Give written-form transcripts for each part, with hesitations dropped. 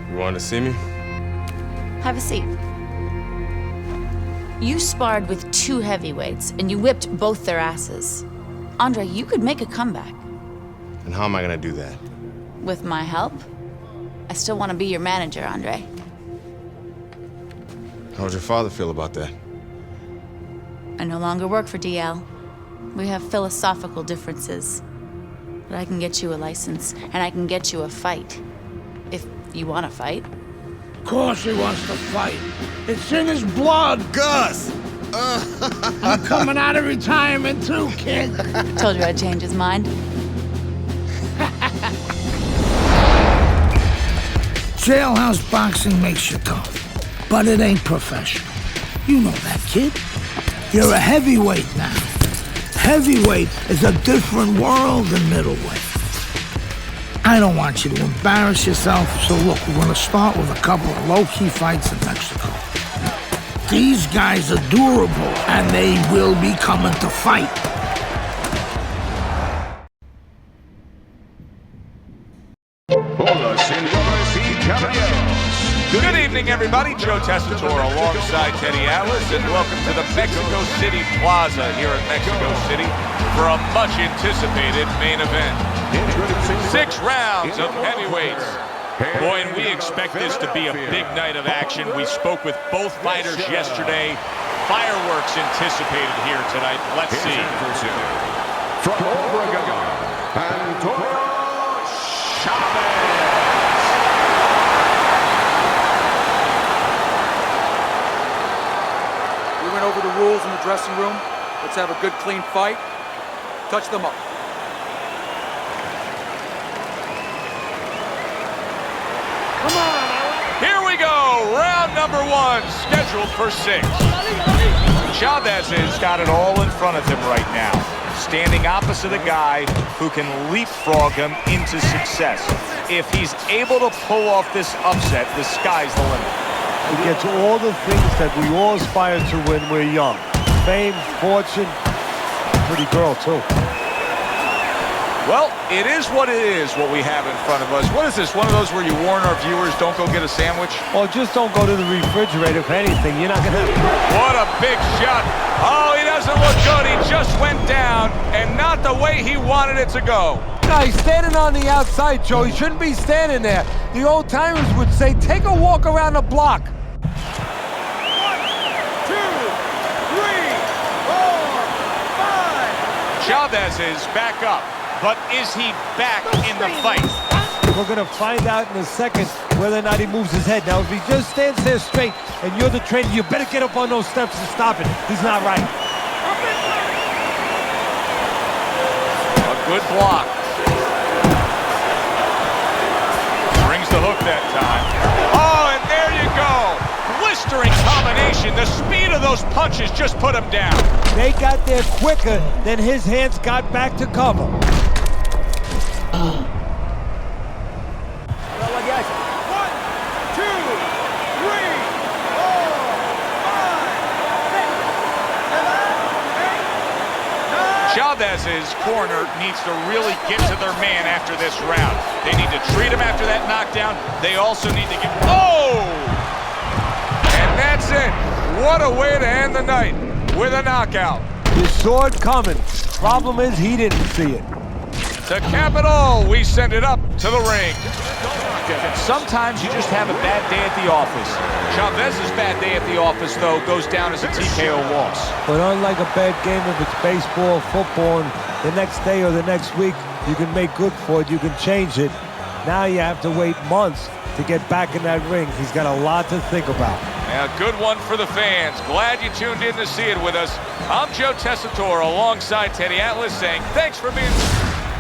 You want to see me? Have a seat. You sparred with two heavyweights, and you whipped both their asses. Andre, you could make a comeback. And how am I gonna do that? With my help? I still want to be your manager, Andre. How would your father feel about that? I no longer work for DL. We have philosophical differences. But I can get you a license, and I can get you a fight. If you want to fight. Of course he wants to fight. It's in his blood. Gus! I'm coming out of retirement too, kid. Told you I'd change his mind. Jailhouse boxing makes you tough, but it ain't professional. You know that, kid. You're a heavyweight now. Heavyweight is a different world than middleweight. I don't want you to embarrass yourself, so look, we're gonna start with a couple of low-key fights in Mexico. These guys are durable, and they will be coming to fight. Good evening, everybody. Joe Tessitore alongside Teddy Atlas, and welcome to the Mexico City Plaza here in Mexico City for a much-anticipated main event. 6 rounds of heavyweights. Boy, and we expect this to be a big night of action. We spoke with both fighters yesterday. Fireworks anticipated here tonight. Let's see. From Oregon, Antonio Chavez. We went over the rules in the dressing room. Let's have a good, clean fight. Touch them up. Come on, Here we go, round number 1, scheduled for 6. Chavez has got it all in front of him right now, standing opposite a guy who can leapfrog him into success. If he's able to pull off this upset, the sky's the limit. He gets all the things that we all aspire to when we're young. Fame, fortune, pretty girl too. Well, it is what it is, what we have in front of us. What is this, one of those where you warn our viewers, don't go get a sandwich? Or just don't go to the refrigerator for anything. You're not going to have... What a big shot. Oh, he doesn't look good. He just went down, and not the way he wanted it to go. No, he's standing on the outside, Joe. He shouldn't be standing there. The old timers would say, take a walk around the block. 1, 2, 3, 4, 5. Chavez is back up. But is he back in the fight? We're going to find out in a second whether or not he moves his head. Now, if he just stands there straight and you're the trainer, you better get up on those steps and stop it. He's not right. A good block. Brings the hook that time. Oh, and there you go. Blistering combination. The speed of those punches just put him down. They got there quicker than his hands got back to cover. Chavez's corner needs to really get to their man after this round. They need to treat him after that knockdown. They also need to get... Oh! And that's it. What a way to end the night, with a knockout. You saw it coming. Problem is, he didn't see it. To cap it all, we send it up to the ring. Sometimes you just have a bad day at the office. Chavez's bad day at the office, though, goes down as a TKO loss. But unlike a bad game, if it's baseball, football, and the next day or the next week, you can make good for it, you can change it. Now you have to wait months to get back in that ring. He's got a lot to think about. Yeah, good one for the fans. Glad you tuned in to see it with us. I'm Joe Tessitore alongside Teddy Atlas saying thanks for being...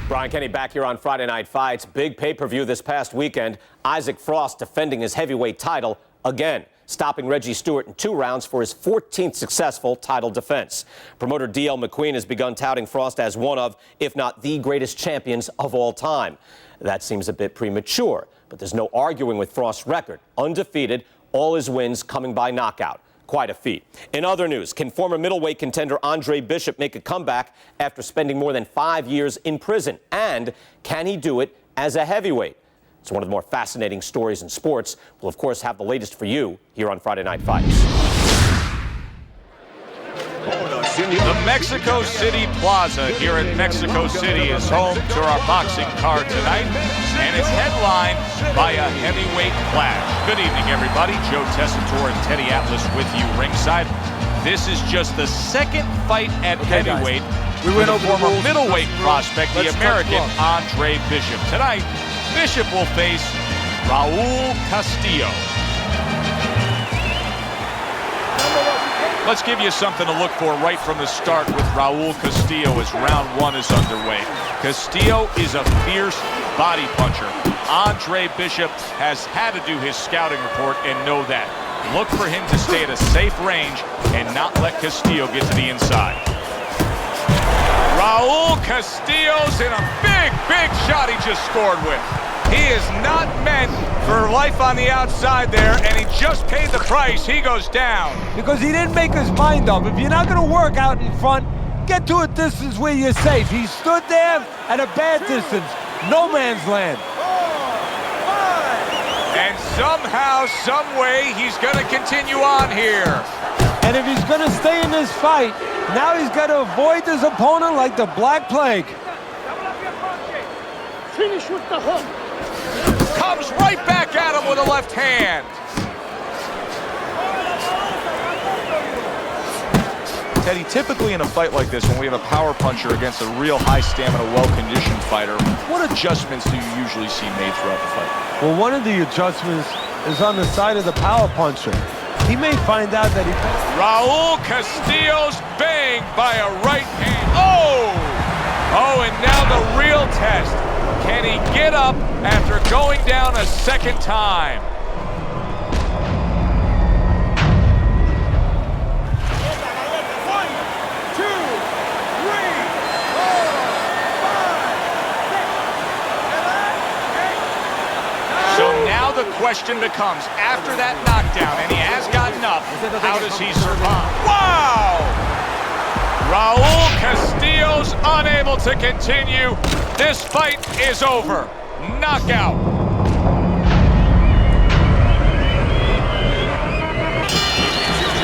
Brian Kenny back here on Friday Night Fights. Big pay-per-view this past weekend. Isaac Frost defending his heavyweight title again, stopping Reggie Stewart in 2 rounds for his 14th successful title defense. Promoter D.L. McQueen has begun touting Frost as one of, if not the greatest champions of all time. That seems a bit premature, but there's no arguing with Frost's record. Undefeated, all his wins coming by knockout. Quite a feat. In other news, can former middleweight contender Andre Bishop make a comeback after spending more than 5 years in prison? And can he do it as a heavyweight? It's one of the more fascinating stories in sports. We'll, of course, have the latest for you here on Friday Night Fights. The Mexico City Plaza here in Mexico City is home to our boxing card tonight, and it's headlined by a heavyweight clash. Good evening, everybody. Joe Tessitore and Teddy Atlas with you ringside. This is just the second fight at heavyweight. We went over former middleweight prospect, the American Andre Bishop. Tonight, Bishop will face Raul Castillo. Let's give you something to look for right from the start with Raul Castillo as round 1 is underway. Castillo is a fierce body puncher. Andre Bishop has had to do his scouting report and know that. Look for him to stay at a safe range and not let Castillo get to the inside. Raul Castillo's in a big shot he just scored with. He is not meant for life on the outside there, and he just paid the price. He goes down. Because he didn't make his mind up. If you're not going to work out in front, get to a distance where you're safe. He stood there at a bad distance. No man's land. And somehow, some way, he's going to continue on here. And if he's going to stay in this fight, now he's got to avoid his opponent like the Black Plague. Finish with the hook. Comes right back at him with a left hand. Teddy, typically in a fight like this, when we have a power puncher against a real high stamina, well-conditioned fighter, what adjustments do you usually see made throughout the fight? Well, one of the adjustments is on the side of the power puncher. He may find out that he... Raul Castillo's banged by a right hand. Oh, and now the real test. Can he get up after going down a second time? So now the question becomes, after that knockdown, and he has gotten up, how does he survive? Wow! Raul Castillo's unable to continue. This fight is over. Knockout.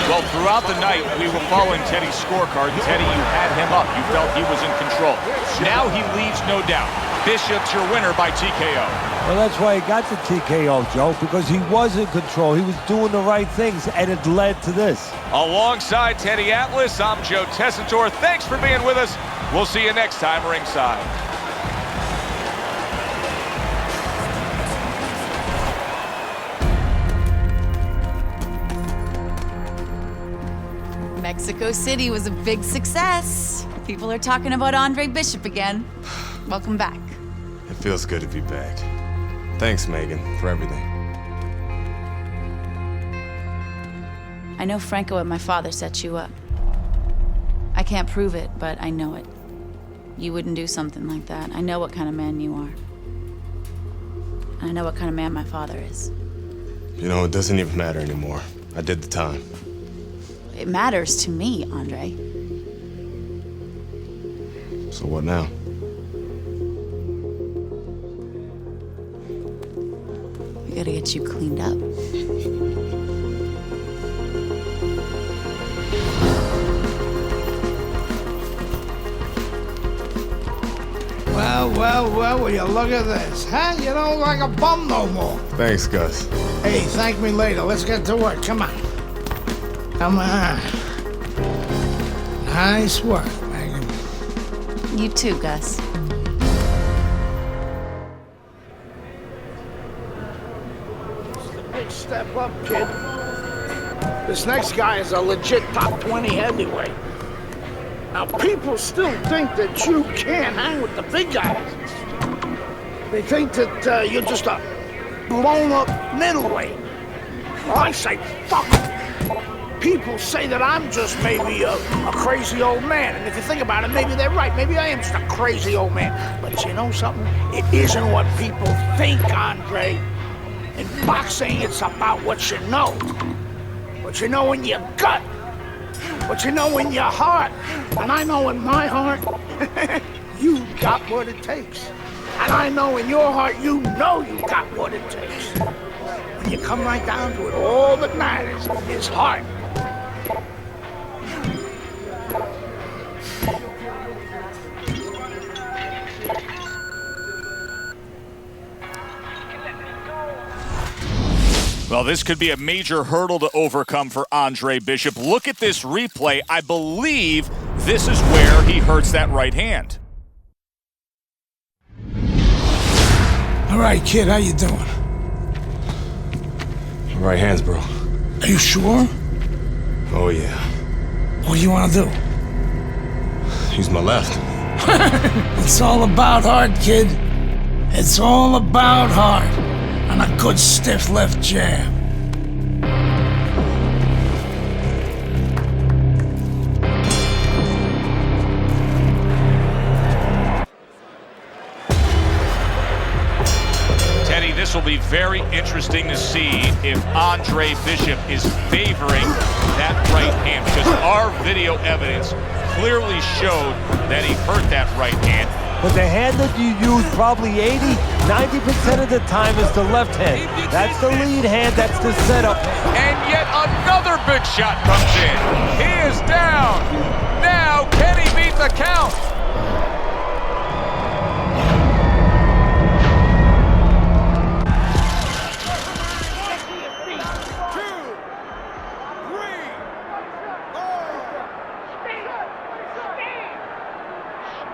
Well, throughout the night, we were following Teddy's scorecard. Teddy, you had him up. You felt he was in control. Now he leaves, no doubt. Bishop's your winner by TKO. Well, that's why he got the TKO, Joe, because he was in control. He was doing the right things, and it led to this. Alongside Teddy Atlas, I'm Joe Tessitore. Thanks for being with us. We'll see you next time ringside. Mexico City was a big success. People are talking about Andre Bishop again. Welcome back. It feels good to be back. Thanks, Megan, for everything. I know Franco and my father set you up. I can't prove it, but I know it. You wouldn't do something like that. I know what kind of man you are. And I know what kind of man my father is. You know, it doesn't even matter anymore. I did the time. It matters to me, Andre. So what now? We gotta get you cleaned up. Well, will you look at this, huh? You don't look like a bum no more. Thanks, Gus. Hey, thank me later. Let's get to work. Come on. Come on. Nice work, Megan. You too, Gus. Big step up, kid. This next guy is a legit top 20 heavyweight. Now, people still think that you can't hang with the big guys. They think that you're just a blown-up middleweight. Well, I say, fuck it. People say that I'm just maybe a crazy old man. And if you think about it, maybe they're right. Maybe I am just a crazy old man. But you know something? It isn't what people think, Andre. In boxing, it's about what you know. What you know in your gut. What you know in your heart. And I know in my heart, you got what it takes. And I know in your heart, you know you got what it takes. When you come right down to it, all that matters is heart. Well, this could be a major hurdle to overcome for Andre Bishop. Look at this replay. I believe this is where he hurts that right hand. All right, kid, how you doing? My right hand's bro. Are you sure? Oh, yeah. What do you want to do? Use my left. It's all about heart, kid. It's all about heart. And a good stiff left jab. Teddy, this will be very interesting to see if Andre Bishop is favoring that right hand, because our video evidence clearly showed that he hurt that right hand. But the hand that you use probably 90% of the time is the left hand. That's the lead hand, that's the setup. And yet another big shot comes in. He is down. Now, can he beat the count?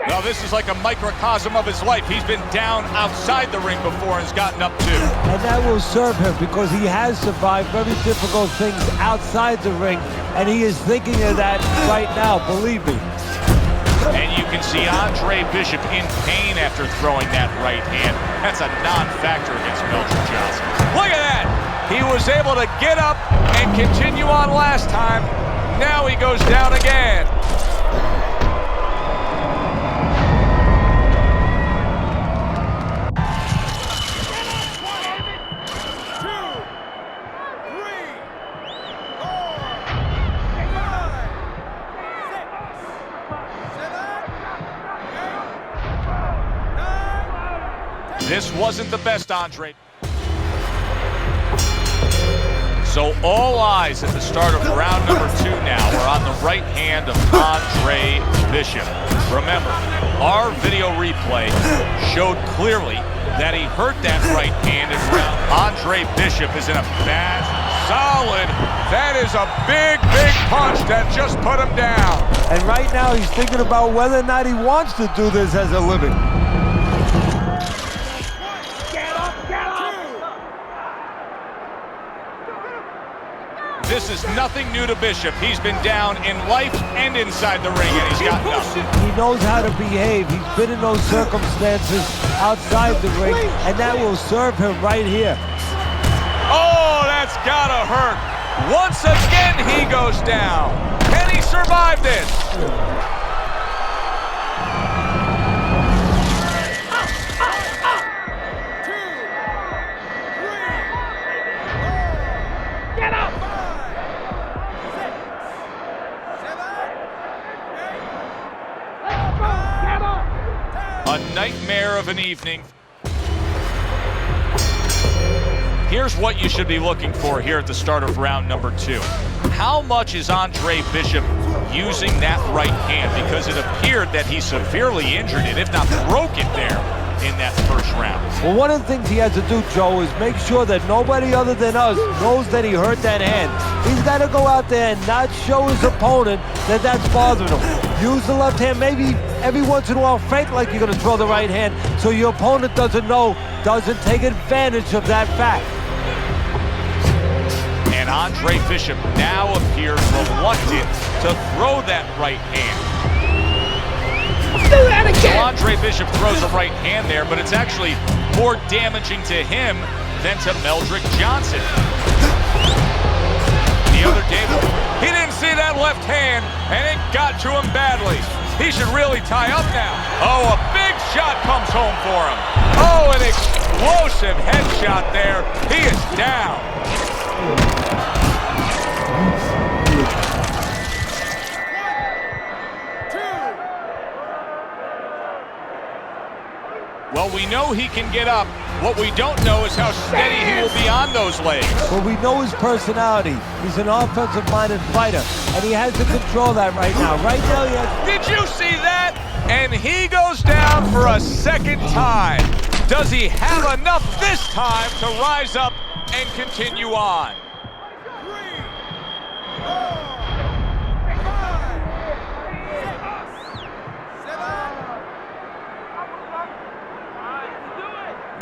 Well, this is like a microcosm of his life. He's been down outside the ring before and has gotten up too. And that will serve him because he has survived very difficult things outside the ring, and he is thinking of that right now, believe me. And you can see Andre Bishop in pain after throwing that right hand. That's a non-factor against Belcher Johnson. Look at that! He was able to get up and continue on last time. Now he goes down again. This wasn't the best, Andre. So all eyes at the start of round number 2 now are on the right hand of Andre Bishop. Remember, our video replay showed clearly that he hurt that right hand in round. Andre Bishop is in a bad, solid. That is a big, big punch that just put him down. And right now he's thinking about whether or not he wants to do this as a living. This is nothing new to Bishop. He's been down in life and inside the ring, and he's gotten up. He knows how to behave. He's been in those circumstances outside the ring, and that will serve him right here. Oh, that's gotta hurt. Once again, he goes down. Can he survive this? A nightmare of an evening. Here's what you should be looking for here at the start of round number 2. How much is Andre Bishop using that right hand? Because it appeared that he severely injured it, if not broke it there in that first round. Well, one of the things he has to do, Joe, is make sure that nobody other than us knows that he hurt that hand. He's got to go out there and not show his opponent that that's bothering him. Use the left hand, maybe every once in a while fake like you're going to throw the right hand so your opponent doesn't know, doesn't take advantage of that fact. And Andre Bishop now appears reluctant to throw that right hand. Do that again! So Andre Bishop throws a right hand there, but it's actually more damaging to him than to Meldrick Johnson. The other day, he didn't see that left hand, and it got to him badly. He should really tie up now. Oh, a big shot comes home for him. Oh, an explosive headshot there. He is down. Well, we know he can get up. What we don't know is how steady he will be on those legs. Well, we know his personality. He's an offensive-minded fighter, and he has to control that right now. Right now, he has... Did you see that? And he goes down for a second time. Does he have enough this time to rise up and continue on? 3, 4, 5, 7.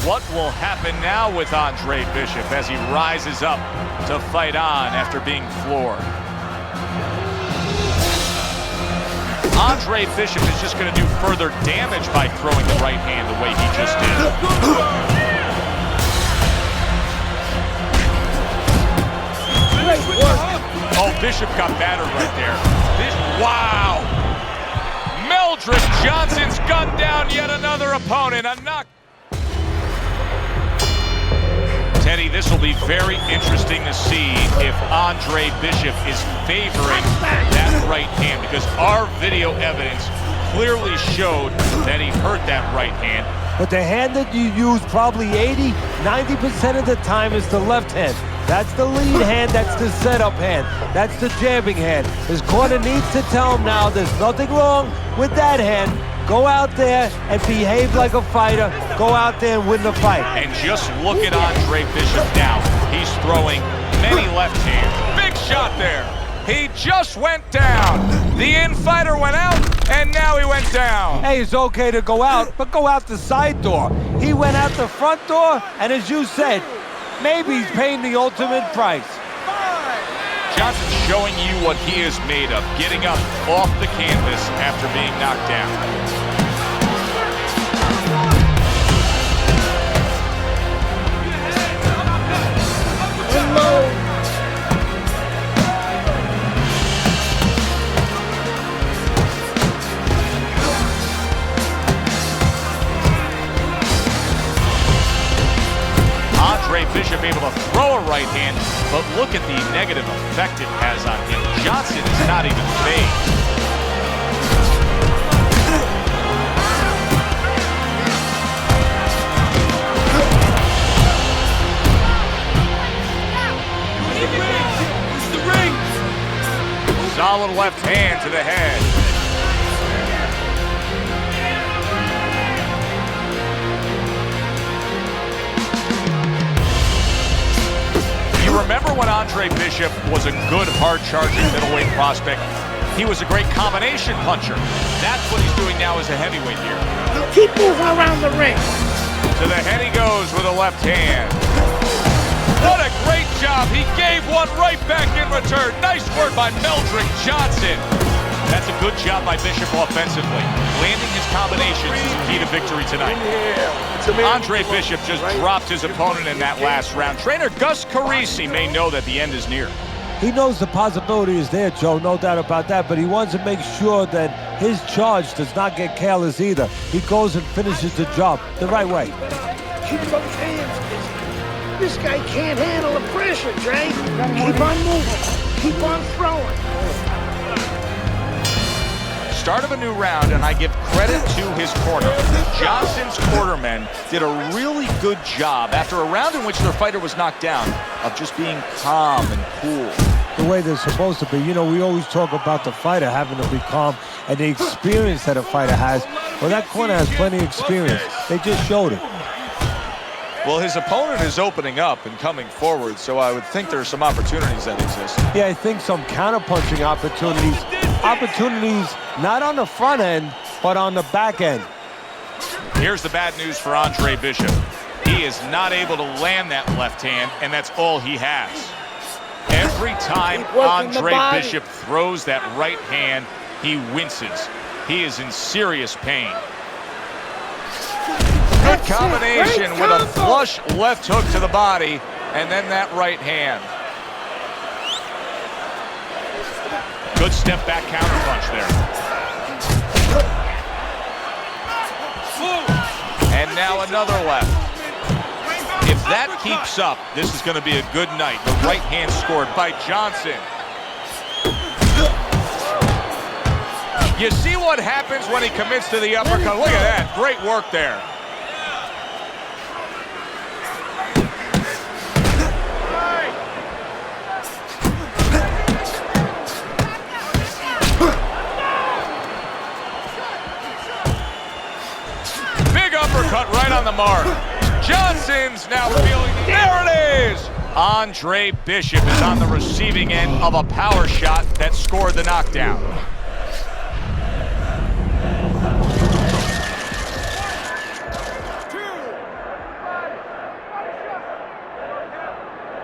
What will happen now with Andre Bishop as he rises up to fight on after being floored? Andre Bishop is just going to do further damage by throwing the right hand the way he just did. Oh, Bishop got battered right there. Wow! Meldrick Johnson's gunned down yet another opponent. A knock. Teddy, this will be very interesting to see if Andre Bishop is favoring that right hand, because our video evidence clearly showed that he hurt that right hand. But the hand that you use probably 80–90% of the time is the left hand. That's the lead hand, that's the setup hand, that's the jabbing hand. His corner needs to tell him now there's nothing wrong with that hand. Go out there and behave like a fighter. Go out there and win the fight. And just look at Andre Bishop now. He's throwing many left hands. Big shot there. He just went down. The in-fighter went out, and now he went down. Hey, it's okay to go out, but go out the side door. He went out the front door, and as you said, maybe he's paying the ultimate price. Johnson's showing you what he is made of, getting up off the canvas after being knocked down. Andre Bishop able to throw a right hand, but look at the negative effect it has on him. Johnson is not even phased. Solid left hand to the head. Remember when Andre Bishop was a good, hard-charging middleweight prospect? He was a great combination puncher. That's what he's doing now as a heavyweight here. Keep moving around the ring. To the head he goes with a left hand. What a great job. He gave one right back in return. Nice work by Meldrick Johnson. That's a good job by Bishop offensively. Landing his combinations is the key to victory tonight. Andre Bishop just dropped his opponent in that last round. Trainer Gus Carisi may know that the end is near. He knows the possibility is there, Joe, no doubt about that, but he wants to make sure that his charge does not get careless either. He goes and finishes the job the right way. Keep those hands busy. This guy can't handle the pressure, Dre. Keep on moving. Keep on throwing. Start of a new round, and I give credit to his corner. Johnson's cornermen did a really good job after a round in which their fighter was knocked down of just being calm and cool. The way they're supposed to be. You know, we always talk about the fighter having to be calm and the experience that a fighter has. Well, that corner has plenty of experience. They just showed it. Well, his opponent is opening up and coming forward, so I would think there are some opportunities that exist. Yeah, I think some counter-punching opportunities. Opportunities not on the front end, but on the back end. Here's the bad news for Andre Bishop. He is not able to land that left hand, and that's all he has. Every time Andre Bishop throws that right hand, he winces. He is in serious pain. Good combination with a flush left hook to the body, and then that right hand. Good step back counter punch there. And now another left. If that keeps up, this is going to be a good night. The right hand scored by Johnson. You see what happens when he commits to the uppercut? Look at that. Great work there. Big uppercut right on the mark. Johnson's now feeling, there it is! Andre Bishop is on the receiving end of a power shot that scored the knockdown.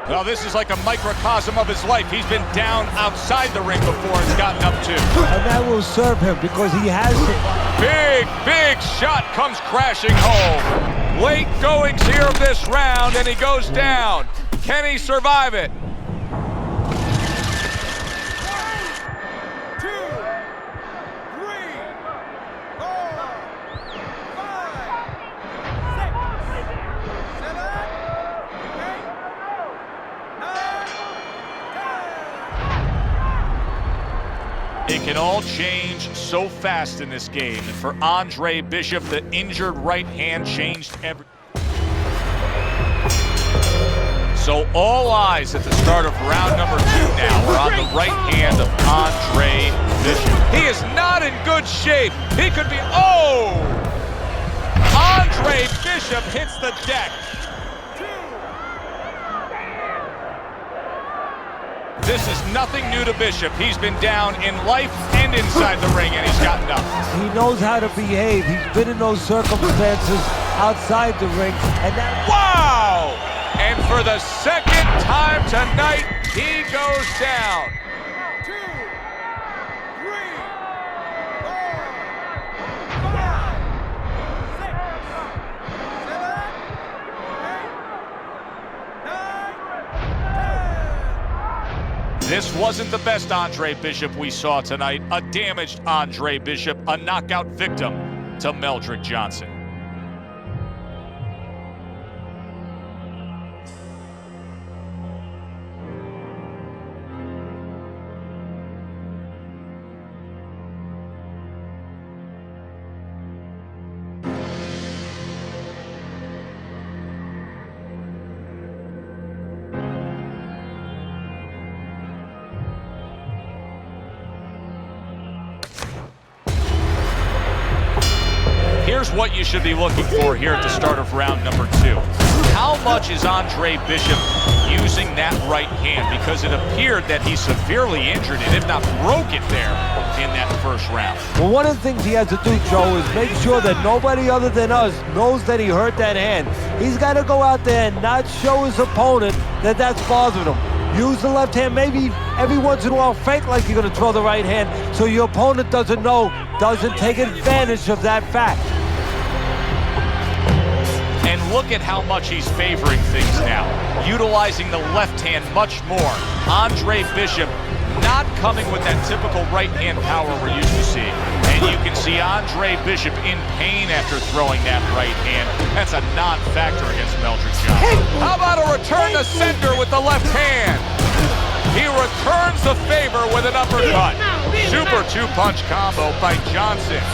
Well, this is like a microcosm of his life. He's been down outside the ring before and gotten up too. And that will serve him because he has to. Big shot comes crashing home. Late goings here of this round, and he goes down. Can he survive it? 1, 2, 3, 4, 5, 6, 7, 8, 9, 10. It can all change so fast in this game, and for Andre Bishop, the injured right hand changed everything. So all eyes at the start of round number 2 now are on the right hand of Andre Bishop. He is not in good shape. He could be, oh! Andre Bishop hits the deck. This is nothing new to Bishop. He's been down in life and inside the ring, and he's gotten up. He knows how to behave. He's been in those circumstances outside the ring, and that. Wow! And for the second time tonight, he goes down. 2, 3, 4, 5, 6, 7, 8, 9, 10. This wasn't the best Andre Bishop we saw tonight. A damaged Andre Bishop, a knockout victim to Meldrick Johnson. Here's what you should be looking for here at the start of round number 2. How much is Andre Bishop using that right hand? Because it appeared that he severely injured it, if not broke it there in that first round. Well, one of the things he has to do, Joe, is make sure that nobody other than us knows that he hurt that hand. He's got to go out there and not show his opponent that that's bothering him. Use the left hand, maybe every once in a while fake like you're going to throw the right hand so your opponent doesn't know, doesn't take advantage of that fact. And look at how much he's favoring things now, utilizing the left hand much more. Andre Bishop not coming with that typical right hand power we're used to seeing. And you can see Andre Bishop in pain after throwing that right hand. That's a non-factor against Meldrick Johnson. How about a return to sender with the left hand? He returns the favor with an uppercut. Super 2-punch combo by Johnson.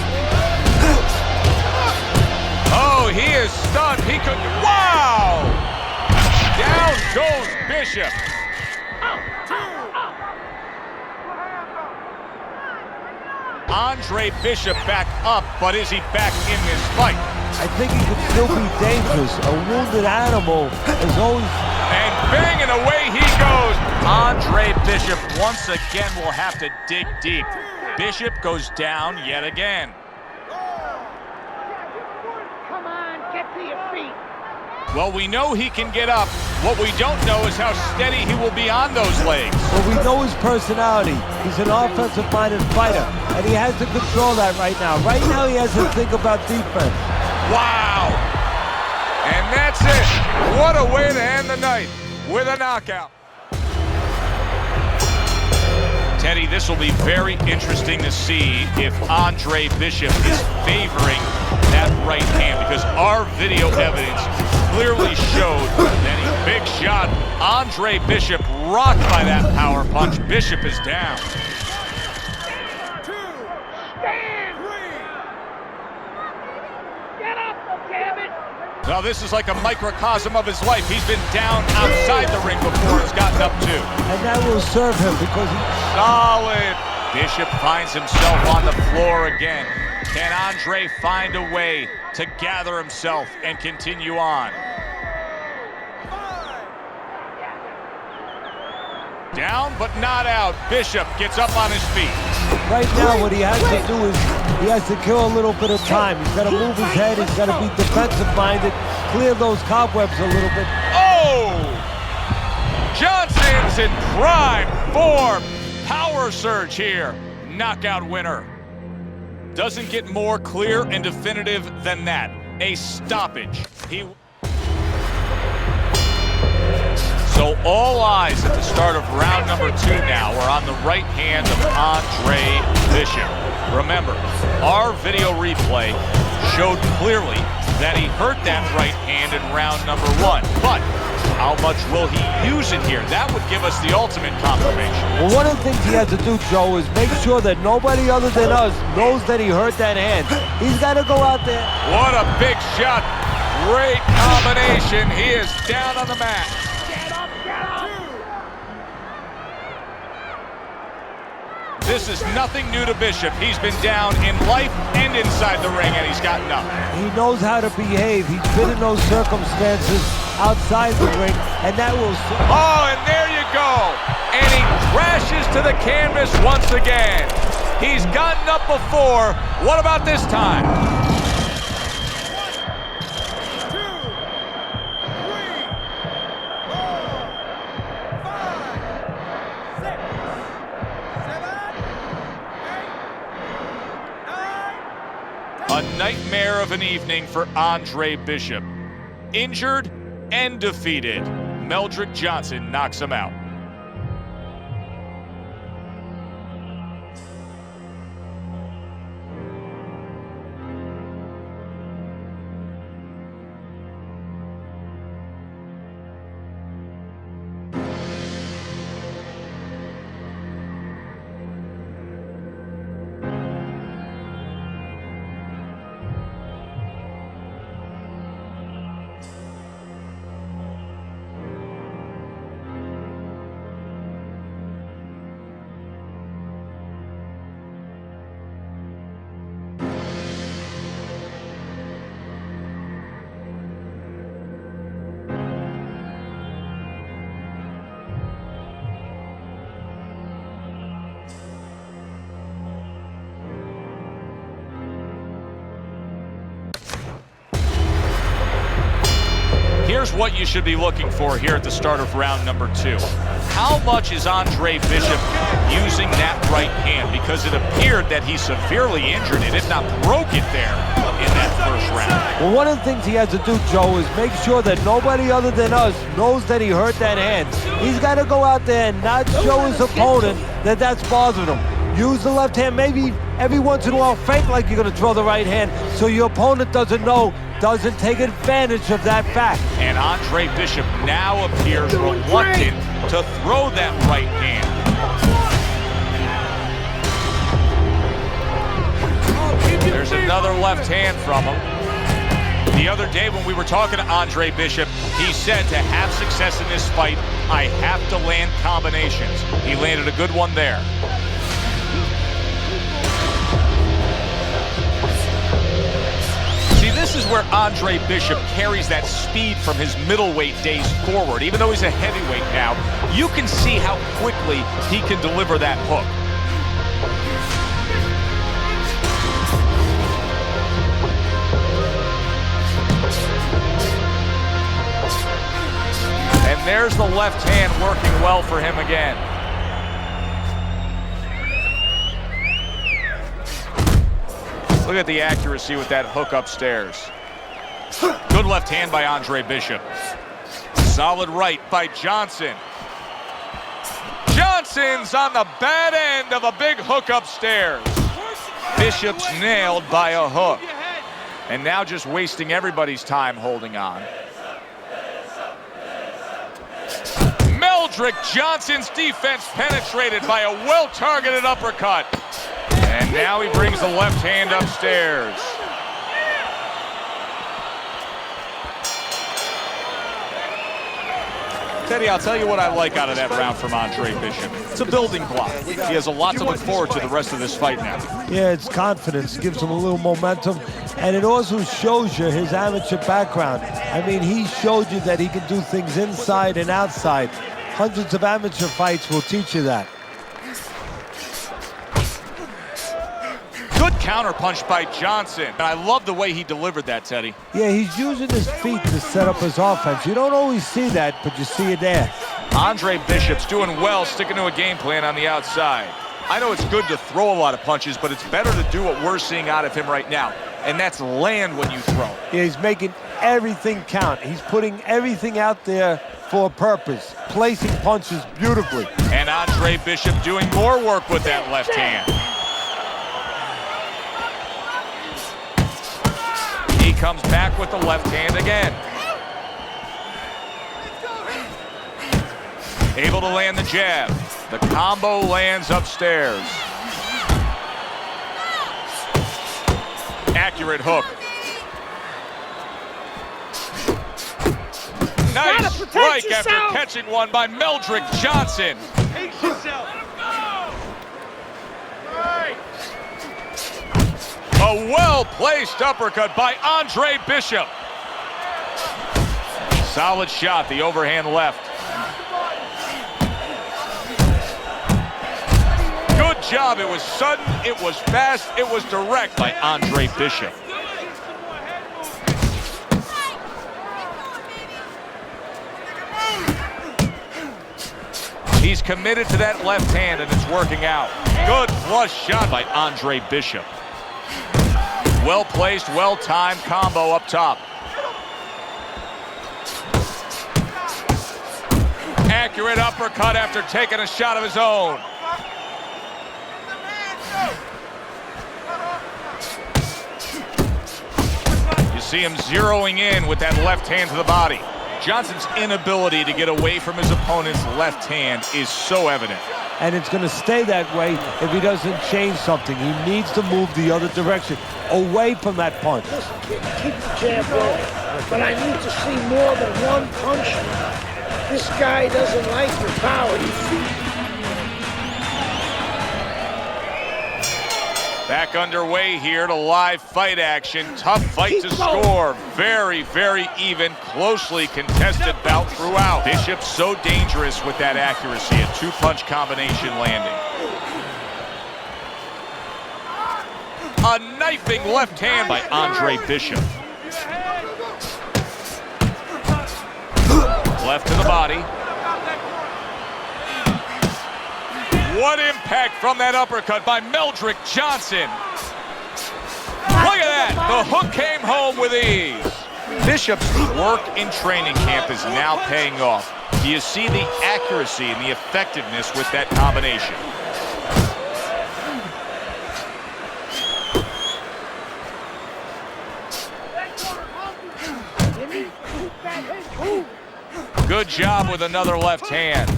Bishop. Andre Bishop back up, but is he back in this fight? I think he could still be dangerous. A wounded animal is always... And banging away he goes. Andre Bishop once again will have to dig deep. Bishop goes down yet again. Come on, get to your feet. Well, we know he can get up. What we don't know is how steady he will be on those legs. But we know his personality. He's an offensive-minded fighter, and he has to control that right now. Right now, he has to think about defense. Wow! And that's it. What a way to end the night with a knockout. Teddy, this will be very interesting to see if Andre Bishop is favoring that right hand, because our video evidence clearly showed that he big shot. Andre Bishop rocked by that power punch. Bishop is down. Stand! Get up, damn it! Now this is like a microcosm of his life. He's been down outside the ring before, has gotten up too. And that will serve him because he... Solid. Bishop finds himself on the floor again. Can Andre find a way to gather himself and continue on? Down but not out. Bishop gets up on his feet. Right now, what he has to do is he has to kill a little bit of time. He's got to move his head. He's got to be defensive-minded, clear those cobwebs a little bit. Oh! Johnson's in prime form. Power surge here. Knockout winner. Doesn't get more clear and definitive than that. A stoppage. So all eyes at the start of round number 2 now are on the right hand of Andre Bishop. Remember, our video replay showed clearly that he hurt that right hand in round number 1. But how much will he use it here? That would give us the ultimate confirmation. Well, one of the things he has to do, Joe, is make sure that nobody other than us knows that he hurt that hand. He's got to go out there. What a big shot. Great combination. He is down on the mat. This is nothing new to Bishop. He's been down in life and inside the ring, and he's gotten up. He knows how to behave. He's been in those circumstances outside the ring, and that will... Oh, and there you go. And he crashes to the canvas once again. He's gotten up before. What about this time? 1, 2, 3, 4, 5, 6, 7, 8, 9. A nightmare of an evening for Andre Bishop. Injured and defeated. Meldrick Johnson knocks him out. Here's what you should be looking for here at the start of round number 2. How much is Andre Bishop using that right hand? Because it appeared that he severely injured it, if not broke it there in that first round. Well, one of the things he has to do, Joe, is make sure that nobody other than us knows that he hurt that hand. He's got to go out there and not show his opponent that that's bothering him. Use the left hand, maybe every once in a while fake like you're going to throw the right hand so your opponent doesn't know, doesn't take advantage of that fact. And Andre Bishop now appears reluctant to throw that right hand. There's another left hand from him. The other day when we were talking to Andre Bishop, he said to have success in this fight, I have to land combinations. He landed a good one there. See, this is where Andre Bishop carries that speed from his middleweight days forward. Even though he's a heavyweight now, you can see how quickly he can deliver that hook. And there's the left hand working well for him again. Look at the accuracy with that hook upstairs. Good left hand by Andre Bishop. Solid right by Johnson. Johnson's on the bad end of a big hook upstairs. Bishop's nailed by a hook. And now just wasting everybody's time holding on. Meldrick Johnson's defense penetrated by a well-targeted uppercut. And now he brings the left hand upstairs. Teddy, I'll tell you what I like out of that round from Andre Bishop. It's a building block. He has a lot to look forward to the rest of this fight now. Yeah, it's confidence, gives him a little momentum, and it also shows you his amateur background. I mean, he showed you that he can do things inside and outside. Hundreds of amateur fights will teach you that. Good counterpunch by Johnson. And I love the way he delivered that, Teddy. Yeah, he's using his feet to set up his offense. You don't always see that, but you see it there. Andre Bishop's doing well, sticking to a game plan on the outside. I know it's good to throw a lot of punches, but it's better to do what we're seeing out of him right now, and that's land when you throw. Yeah, he's making everything count. He's putting everything out there for a purpose, placing punches beautifully. And Andre Bishop doing more work with that left hand. He comes back with the left hand again. Able to land the jab. The combo lands upstairs. Accurate hook. Nice strike after catching one by Meldrick Johnson. Pace yourself. A well-placed uppercut by Andre Bishop. Solid shot, the overhand left. Good job. It was sudden, it was fast, it was direct by Andre Bishop. He's committed to that left hand, and it's working out. Good flush shot by Andre Bishop. Well-placed, well-timed combo up top. Accurate uppercut after taking a shot of his own. You see him zeroing in with that left hand to the body. Johnson's inability to get away from his opponent's left hand is so evident. And it's going to stay that way if he doesn't change something. He needs to move the other direction, away from that punch. Listen, kid, keep the jab going, but I need to see more than one punch. This guy doesn't like your power. Back underway here to live fight action. Tough fight to score. Very, very even, closely contested bout throughout. Bishop's so dangerous with that accuracy. A two-punch combination landing. A knifing left hand by Andre Bishop. Left to the body. What impact from that uppercut by Meldrick Johnson. Look at that. The hook came home with ease. Bishop's work in training camp is now paying off. Do you see the accuracy and the effectiveness with that combination? Good job with another left hand.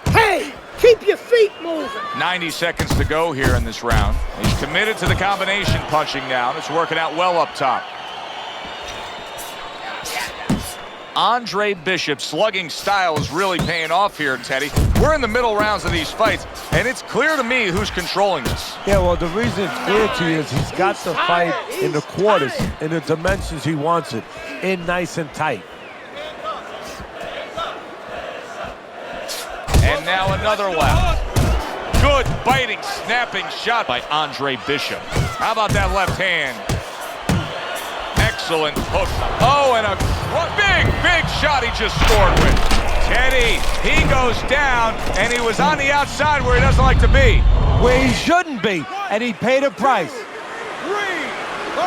Hey, keep your feet moving. 90 seconds to go here in this round. He's committed to the combination punching now. It's working out well up top. Andre Bishop's slugging style is really paying off here, Teddy. We're in the middle rounds of these fights, and it's clear to me who's controlling this. Yeah, well, the reason it's clear to you is he's got the fight in the quarters, in the dimensions he wants it, in nice and tight. And now another left. Good biting, snapping shot by Andre Bishop. How about that left hand? Excellent hook. Oh, and a big shot he just scored with. Teddy, he goes down, and he was on the outside where he doesn't like to be. Where he shouldn't be, and he paid a price. 3, 4,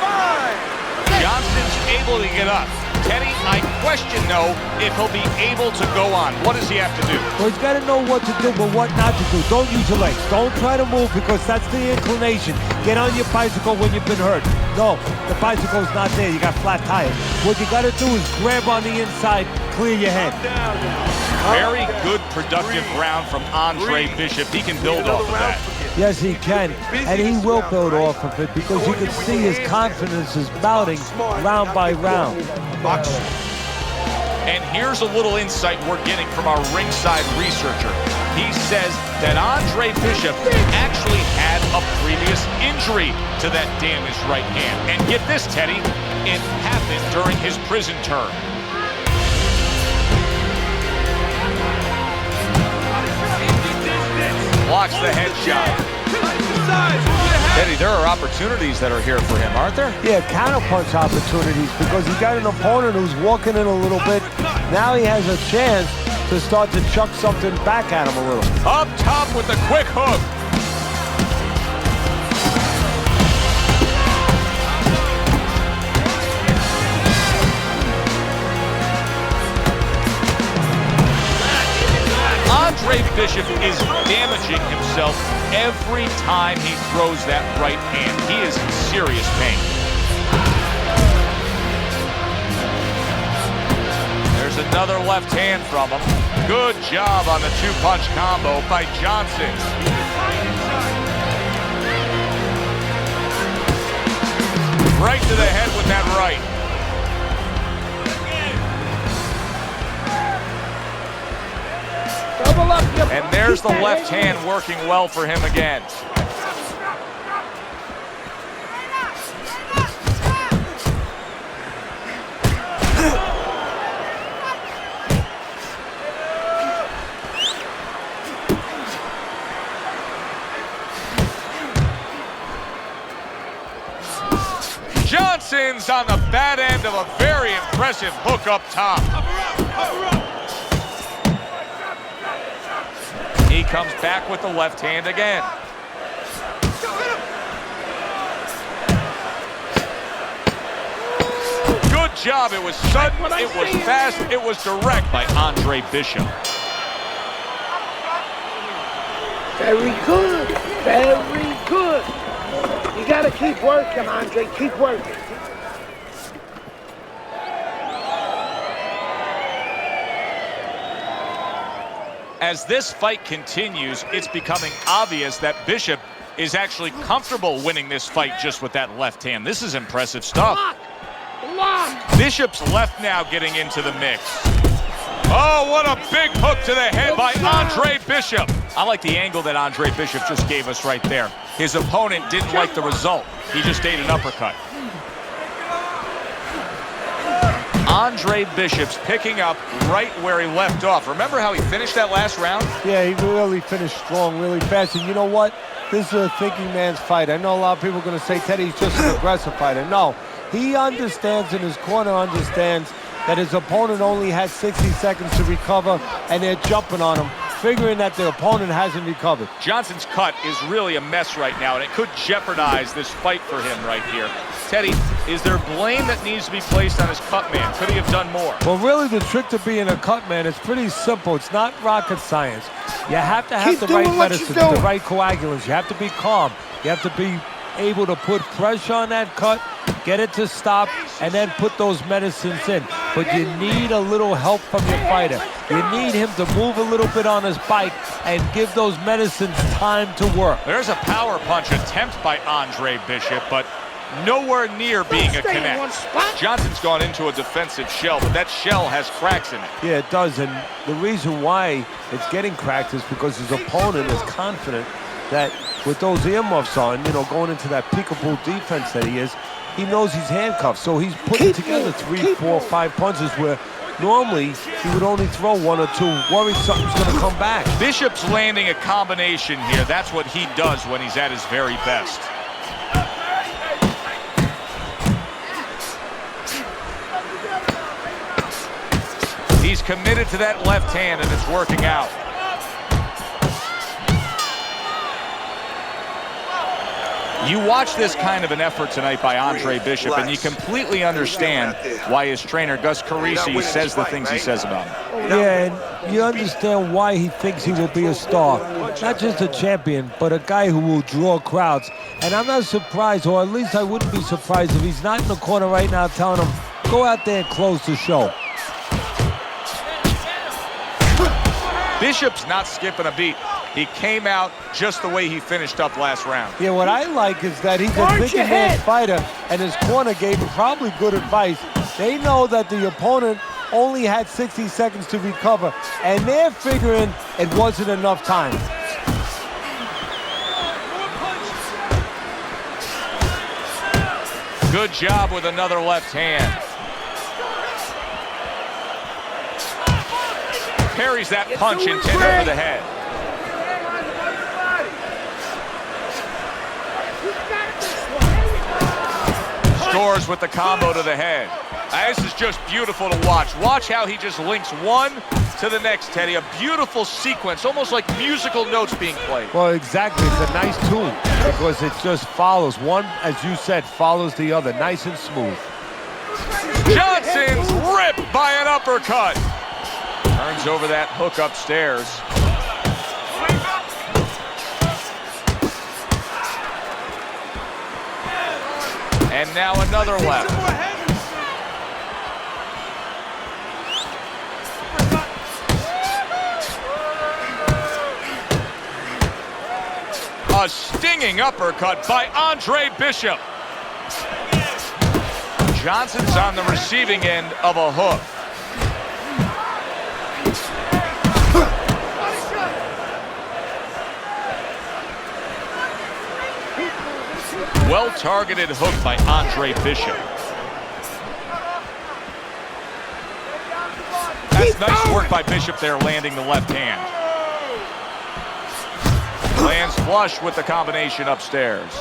5. Johnson's able to get up. Teddy, I question, though, if he'll be able to go on. What does he have to do? Well, he's got to know what to do, but what not to do. Don't use your legs. Don't try to move because that's the inclination. Get on your bicycle when you've been hurt. No, the bicycle's not there. You got flat tires. What you got to do is grab on the inside, clear your head. Very good, productive round from Andre Bishop. He can build off of that. Yes, he can, and he will build off of it because you can see his confidence is mounting round by round. And here's a little insight we're getting from our ringside researcher. He says that Andre Bishop actually had a previous injury to that damaged right hand. And get this, Teddy, it happened during his prison term. Blocks the headshot. Teddy, there are opportunities that are here for him, aren't there? Yeah, counterpunch opportunities because he got an opponent who's walking in a little bit. Now he has a chance to start to chuck something back at him a little. Up top with the quick hook. Andre Bishop is damaging himself every time he throws that right hand. He is in serious pain. There's another left hand from him. Good job on the two-punch combo by Johnson. Right to the head with that right. And there's the left hand working well for him again. Johnson's on the bad end of a very impressive hook up top. He comes back with the left hand again. Good job. It was sudden, it was fast, it was direct by Andre Bishop. Very good. Very good. You got to keep working, Andre. Keep working. As this fight continues, it's becoming obvious that Bishop is actually comfortable winning this fight just with that left hand. This is impressive stuff. Block. Bishop's left now getting into the mix. Oh, what a big hook to the head by Andre Bishop. I like the angle that Andre Bishop just gave us right there. His opponent didn't like the result. He just ate an uppercut. Andre Bishop's picking up right where he left off. Remember how he finished that last round? Yeah, he really finished strong, really fast. And you know what? This is a thinking man's fight. I know a lot of people are going to say Teddy's just an aggressive fighter. No, he understands, and his corner understands that his opponent only has 60 seconds to recover, and they're jumping on him, figuring that the opponent hasn't recovered. Johnson's cut is really a mess right now, and it could jeopardize this fight for him right here. Teddy, is there blame that needs to be placed on his cut man? Could he have done more? Well, really, the trick to being a cut man is pretty simple. It's not rocket science. You have to have the right medicine, the right coagulants. You have to be calm. You have to be able to put pressure on that cut, get it to stop, and then put those medicines in. But you need a little help from your fighter. You need him to move a little bit on his bike and give those medicines time to work. There's a power punch attempt by Andre Bishop, but nowhere near being a connect. Johnson's gone into a defensive shell, but that shell has cracks in it. Yeah, it does, and the reason why it's getting cracked is because his opponent is confident that with those earmuffs on, you know, going into that peekaboo defense that he is, he knows he's handcuffed, so he's putting together 3, 4, 5 punches where normally he would only throw 1 or 2, worried something's going to come back. Bishop's landing a combination here. That's what he does when he's at his very best. He's committed to that left hand, and it's working out. You watch this kind of an effort tonight by Andre Bishop, and you completely understand why his trainer, Gus Carisi, says the things he says about him. Yeah, and you understand why he thinks he will be a star. Not just a champion, but a guy who will draw crowds. And I'm not surprised, or at least I wouldn't be surprised if he's not in the corner right now telling him, go out there and close the show. Bishop's not skipping a beat. He came out just the way he finished up last round. Yeah, what I like is that he's a big man fighter, and his corner gave him probably good advice. They know that the opponent only had 60 seconds to recover, and they're figuring it wasn't enough time. Good job with another left hand. Parries that punch intended for the head. Scores with the combo to the head. This is just beautiful to watch. Watch how he just links one to the next, Teddy. A beautiful sequence, almost like musical notes being played. Well, exactly. It's a nice tune because it just follows. One, as you said, follows the other. Nice and smooth. Johnson's ripped by an uppercut. Turns over that hook upstairs. And now another left. A stinging uppercut by Andre Bishop. Johnson's on the receiving end of a hook. Well-targeted hook by Andre Bishop. That's nice work by Bishop there, landing the left hand. Lands flush with the combination upstairs.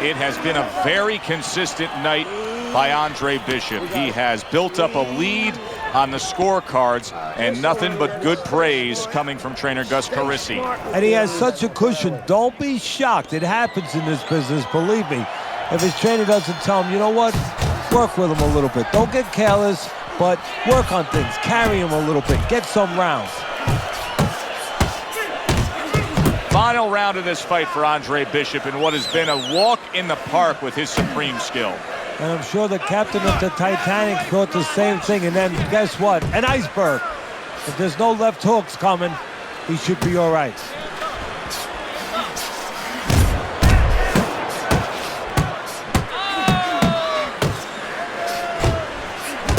It has been a very consistent night by Andre Bishop. He has built up a lead on the scorecards, and nothing but good praise coming from trainer Gus Carisi. And he has such a cushion. Don't be shocked. It happens in this business, believe me. If his trainer doesn't tell him, you know what, work with him a little bit. Don't get careless, but work on things. Carry him a little bit. Get some rounds. Final round of this fight for Andre Bishop in what has been a walk in the park with his supreme skill. And I'm sure the captain of the Titanic thought the same thing. And then, guess what? An iceberg. If there's no left hooks coming, he should be all right.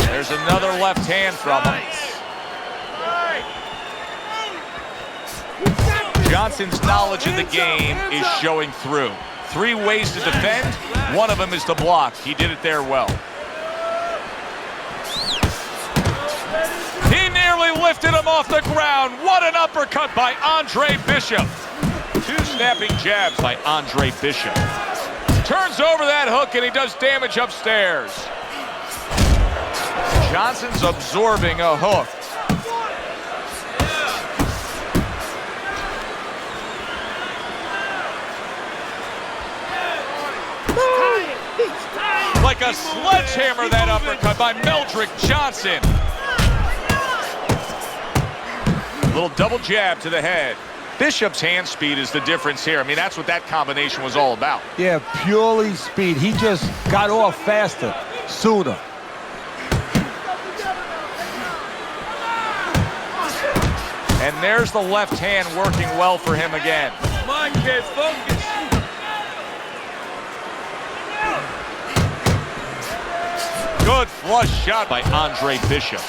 There's another left hand from him. Johnson's knowledge of the game is showing through. 3 ways to defend. One of them is to block. He did it there well. He nearly lifted him off the ground. What an uppercut by Andre Bishop. 2 snapping jabs by Andre Bishop. Turns over that hook and he does damage upstairs. Johnson's absorbing a hook. Like a sledgehammer, that uppercut by Meldrick Johnson. Little double jab to the head. Bishop's hand speed is the difference here. I mean, that's what that combination was all about. Yeah, purely speed. He just got off faster, sooner. And there's the left hand working well for him again. Come on, kid, focus. Good flush shot by Andre Bishop.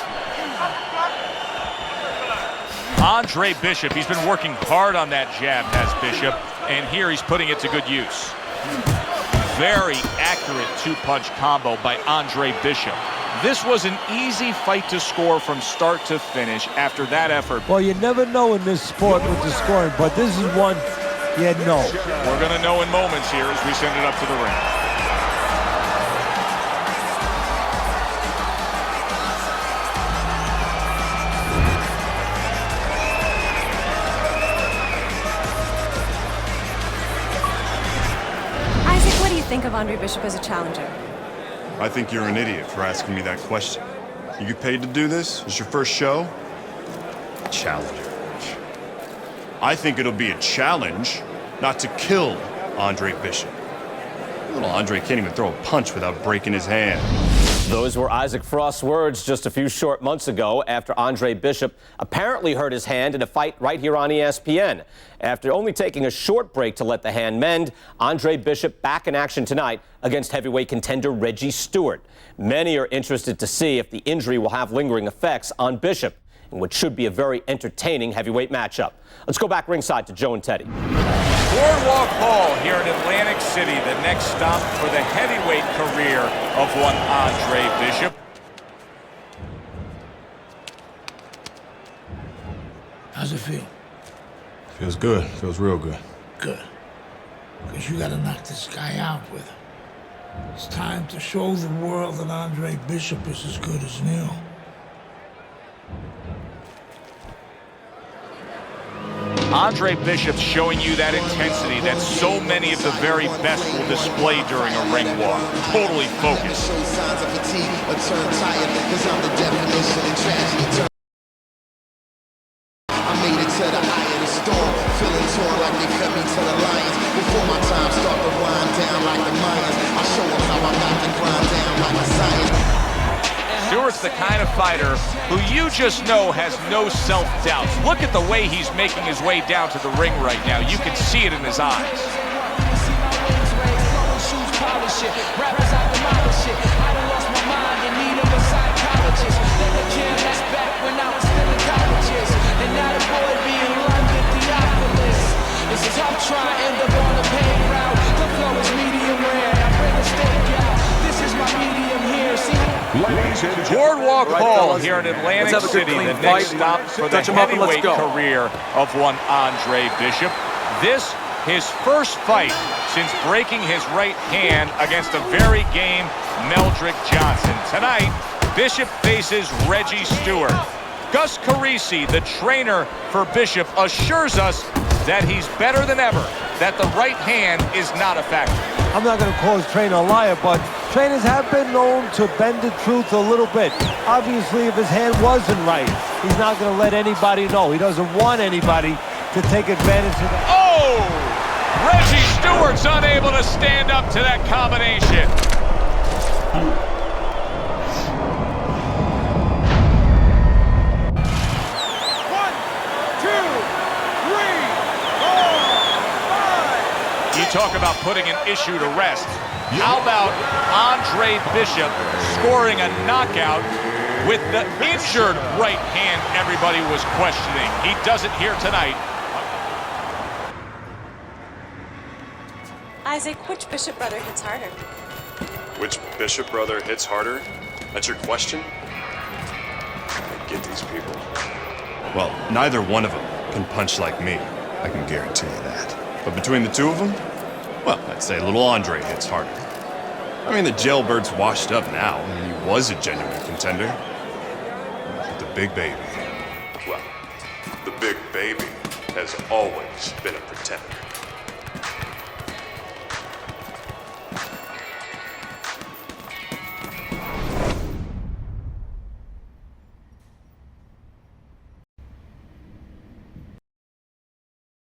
Andre Bishop, he's been working hard on that jab, has Bishop, and here he's putting it to good use. Very accurate two-punch combo by Andre Bishop. This was an easy fight to score from start to finish after that effort. Well, you never know in this sport with the scoring, but this is one you know. We're going to know in moments here as we send it up to the ring. Isaac, what do you think of Andre Bishop as a challenger? I think you're an idiot for asking me that question. You get paid to do this? It's your first show? Challenger. I think it'll be a challenge not to kill Andre Bishop. Little Andre can't even throw a punch without breaking his hand. Those were Isaac Frost's words just a few short months ago after Andre Bishop apparently hurt his hand in a fight right here on ESPN. After only taking a short break to let the hand mend, Andre Bishop back in action tonight against heavyweight contender Reggie Stewart. Many are interested to see if the injury will have lingering effects on Bishop in what should be a very entertaining heavyweight matchup. Let's go back ringside to Joe and Teddy. Boardwalk Hall here in Atlantic City, the next stop for the heavyweight career of one Andre Bishop. How's it feel? Feels good. Feels real good. Good. Because you gotta knock this guy out with him. It's time to show the world that Andre Bishop is as good as new. Andre Bishop showing you that intensity that so many of the very best will display during a ring walk. Totally focused. I made it to the eye of the storm, feeling torn like they fed me to the lions. Before my time start to wind down like the Mayans, I show them how I got to grind down like a science. Stewart's the kind of fighter who you just know has no self-doubts. Look at the way he's making his way down to the ring right now. You can see it in his eyes. Boardwalk Hall here in Atlantic City, the next stop for the heavyweight career of one Andre Bishop. This, his first fight since breaking his right hand against a very game Meldrick Johnson. Tonight, Bishop faces Reggie Stewart. Gus Carisi, the trainer for Bishop, assures us that he's better than ever, that the right hand is not a factor. I'm not going to call his trainer a liar, but trainers have been known to bend the truth a little bit. Obviously, if his hand wasn't right, he's not going to let anybody know. He doesn't want anybody to take advantage of that. Oh! Reggie Stewart's unable to stand up to that combination. Talk about putting an issue to rest. How about Andre Bishop scoring a knockout with the injured right hand everybody was questioning? He does it here tonight. Isaac, which Bishop brother hits harder? Which Bishop brother hits harder? That's your question? I get these people. Well, neither one of them can punch like me. I can guarantee you that. But between the two of them, well, I'd say little Andre hits harder. I mean, the jailbird's washed up now. I mean, he was a genuine contender. But the big baby, well, the big baby has always been a pretender.